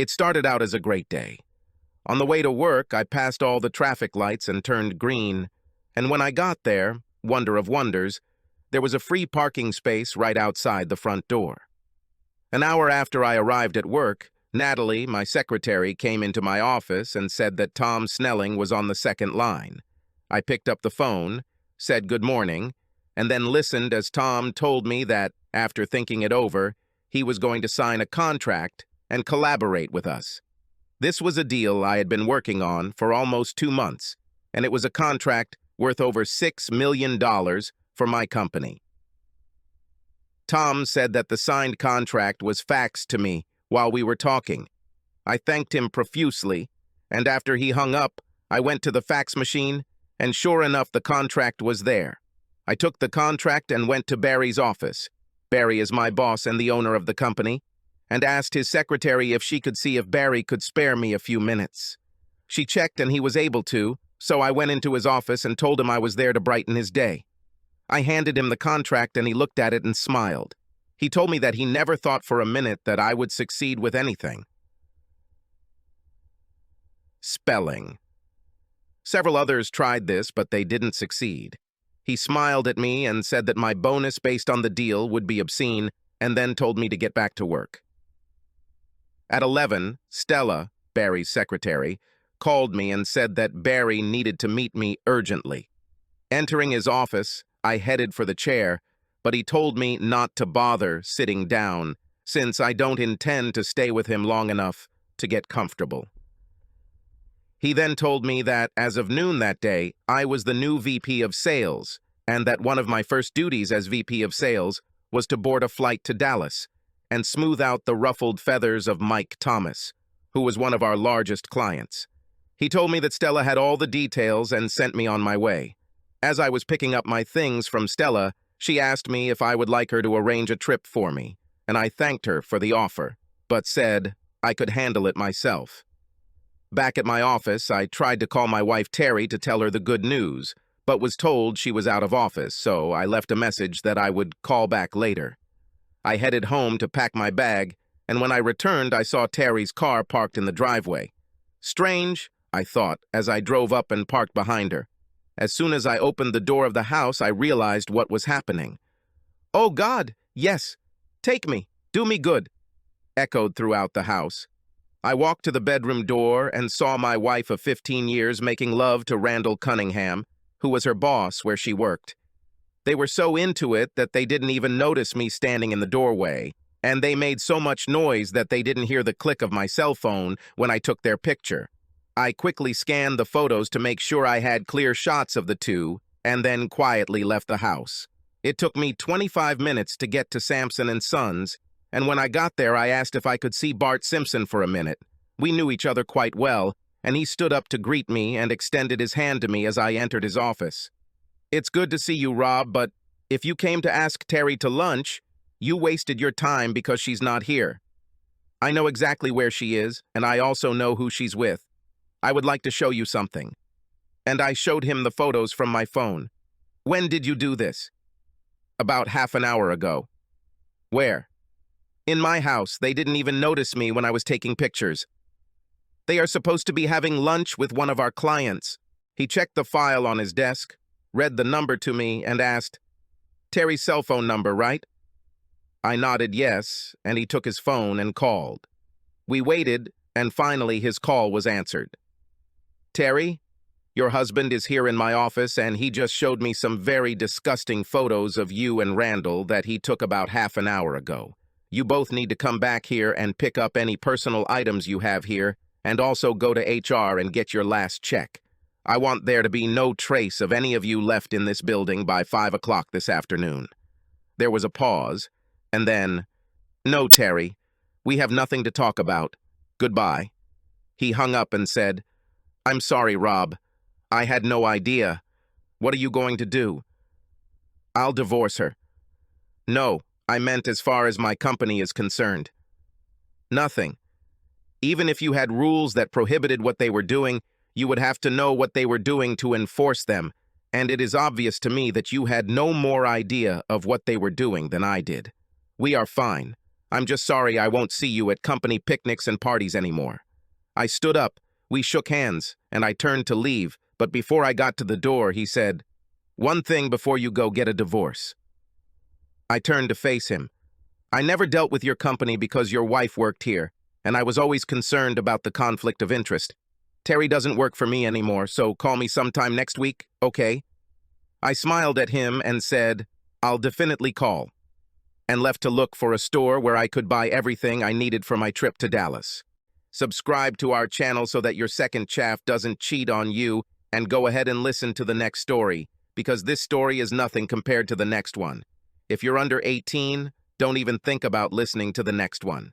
It started out as a great day. On the way to work, I passed all the traffic lights and turned green, and when I got there, wonder of wonders, there was a free parking space right outside the front door. An hour after I arrived at work, Natalie, my secretary, came into my office and said that Tom Snelling was on the second line. I picked up the phone, said good morning, and then listened as Tom told me that, after thinking it over, he was going to sign a contract and collaborate with us. This was a deal I had been working on for almost 2 months, and it was a contract worth over $6 million for my company. Tom said that the signed contract was faxed to me while we were talking. I thanked him profusely, and after he hung up, I went to the fax machine, and sure enough, the contract was there. I took the contract and went to Barry's office. Barry is my boss and the owner of the company, and asked his secretary if she could see if Barry could spare me a few minutes. She checked and he was able to, so I went into his office and told him I was there to brighten his day. I handed him the contract and he looked at it and smiled. He told me that he never thought for a minute that I would succeed with anything. Spelling. Several others tried this, but they didn't succeed. He smiled at me and said that my bonus based on the deal would be obscene, and then told me to get back to work. At 11, Stella, Barry's secretary, called me and said that Barry needed to meet me urgently. Entering his office, I headed for the chair, but he told me not to bother sitting down, since I don't intend to stay with him long enough to get comfortable. He then told me that, as of noon that day, I was the new VP of Sales, and that one of my first duties as VP of Sales was to board a flight to Dallas and smooth out the ruffled feathers of Mike Thomas, who was one of our largest clients. He told me that Stella had all the details and sent me on my way. As I was picking up my things from Stella, she asked me if I would like her to arrange a trip for me, and I thanked her for the offer, but said I could handle it myself. Back at my office, I tried to call my wife Terry to tell her the good news, but was told she was out of office, so I left a message that I would call back later. I headed home to pack my bag, and when I returned, I saw Terry's car parked in the driveway. Strange, I thought, as I drove up and parked behind her. As soon as I opened the door of the house, I realized what was happening. "Oh, God, yes, take me, do me good," echoed throughout the house. I walked to the bedroom door and saw my wife of 15 years making love to Randall Cunningham, who was her boss where she worked. They were so into it that they didn't even notice me standing in the doorway, and they made so much noise that they didn't hear the click of my cell phone when I took their picture. I quickly scanned the photos to make sure I had clear shots of the two, and then quietly left the house. It took me 25 minutes to get to Sampson & Sons, and when I got there, I asked if I could see Bart Simpson for a minute. We knew each other quite well, and he stood up to greet me and extended his hand to me as I entered his office. "It's good to see you, Rob, but if you came to ask Terry to lunch, you wasted your time because she's not here. I know exactly where she is, and I also know who she's with. I would like to show you something." And I showed him the photos from my phone. "When did you do this?" "About half an hour ago." "Where?" "In my house. They didn't even notice me when I was taking pictures. They are supposed to be having lunch with one of our clients." He checked the file on his desk, read the number to me, and asked, "Terry's cell phone number, right?" I nodded yes, and he took his phone and called. We waited, and finally his call was answered. "Terry, your husband is here in my office, and he just showed me some very disgusting photos of you and Randall that he took about half an hour ago. You both need to come back here and pick up any personal items you have here, and also go to HR and get your last check. I want there to be no trace of any of you left in this building by 5 o'clock this afternoon." There was a pause, and then, "No, Terry, we have nothing to talk about. Goodbye." He hung up and said, "I'm sorry, Rob. I had no idea. What are you going to do?" "I'll divorce her." "No, I meant as far as my company is concerned." "Nothing. Even if you had rules that prohibited what they were doing, you would have to know what they were doing to enforce them, and it is obvious to me that you had no more idea of what they were doing than I did. We are fine. I'm just sorry I won't see you at company picnics and parties anymore. I stood up, we shook hands, and I turned to leave, but before I got to the door, he said, "One thing before you go get a divorce." I turned to face him. "I never dealt with your company because your wife worked here, and I was always concerned about the conflict of interest. Terry doesn't work for me anymore, so call me sometime next week, okay?" I smiled at him and said, "I'll definitely call," and left to look for a store where I could buy everything I needed for my trip to Dallas. Subscribe to our channel so that your second chaff doesn't cheat on you, and go ahead and listen to the next story, because this story is nothing compared to the next one. If you're under 18, don't even think about listening to the next one.